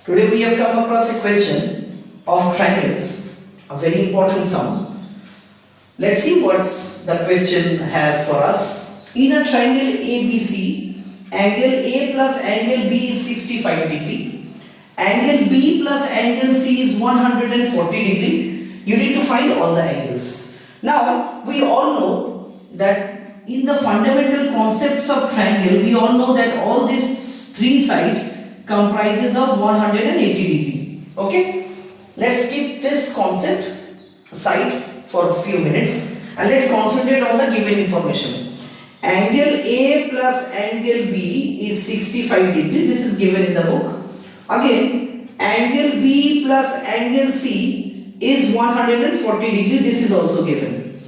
Today we have come across a question of triangles, a very important sum. Let's see what's the question have for us. In a triangle ABC, angle A plus angle B is 65 degree. Angle B plus angle C is 140 degree. You need to find all the angles. Now, we all know that in the fundamental concepts of triangle, we all know that all these three sides comprises of 180 degree. Okay, let's keep this concept aside for a few minutes and let's concentrate on the given information. Angle A plus angle B is 65 degree. This is given in the book. Again, angle B plus angle C is 140 degree. This is also given.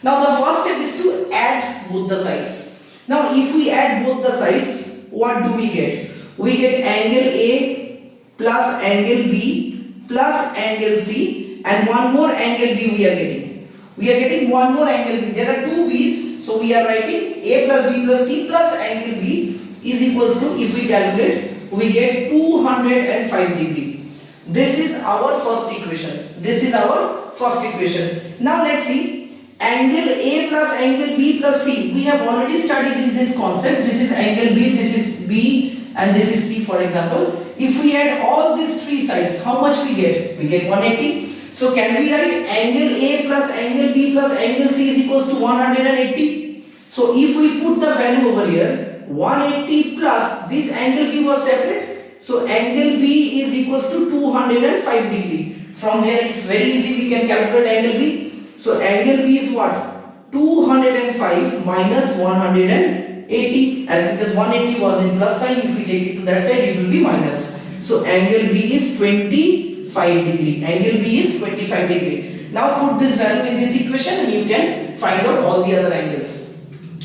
Now the first step is to add both the sides. Now if we add both the sides, what do we get? We get angle A plus angle B plus angle C and one more angle B we are getting. We are getting one more angle B. There are two B's, so we are writing A plus B plus C plus angle B is equals to, if we calculate, we get 205 degree. This is our first equation. This is our first equation. Now let's see. Angle A plus angle B plus C. We have already studied in this concept. This is angle B, this is B and this is C, for example. If we add all these three sides, how much we get? We get 180. So can we write angle A plus angle B plus angle C is equals to 180? So if we put the value over here, 180 plus this angle B was separate. So angle B is equals to 205 degree. From there it's very easy, we can calculate angle B. So angle B is what? 205 minus 180, as because 180 was in plus sign, if we take it to that side it will be minus. So angle B is 25 degree. Angle B is 25 degree. Now put this value in this equation and you can find out all the other angles.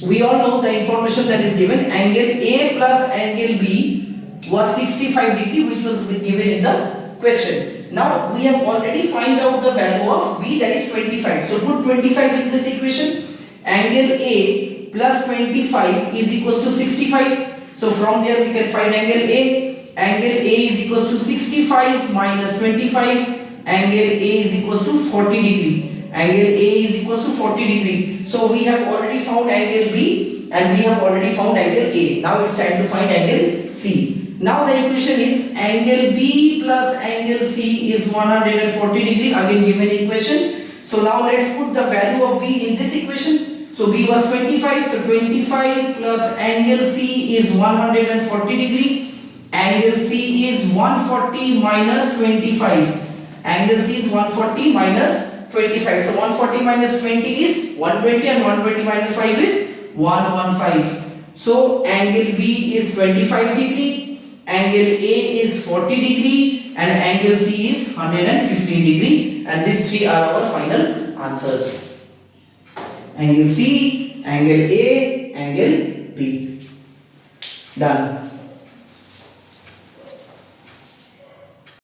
We all know the information that is given. Angle A plus angle B was 65 degree, which was given in the question. Now we have already find out the value of B, that is 25. So put 25 in this equation. Angle A plus 25 is equals to 65. So from there we can find angle A. Angle A is equals to 65 minus 25. Angle A is equals to 40 degree. Angle A is equals to 40 degree. So we have already found angle B and we have already found angle A. Now it's time to find angle C. Now the equation is angle B plus angle C is 140 degree, again given equation. So now let's put the value of B in this equation. So B was 25, so 25 plus angle C is 140 degree. Angle C is 140 minus 25. Angle C is 140 minus 25. So 140 minus 20 is 120 and 120 minus 5 is 115. So angle B is 25 degree. Angle A is 40 degree and angle C is 115 degree, and these three are our final answers. Angle C, angle A, angle B. Done.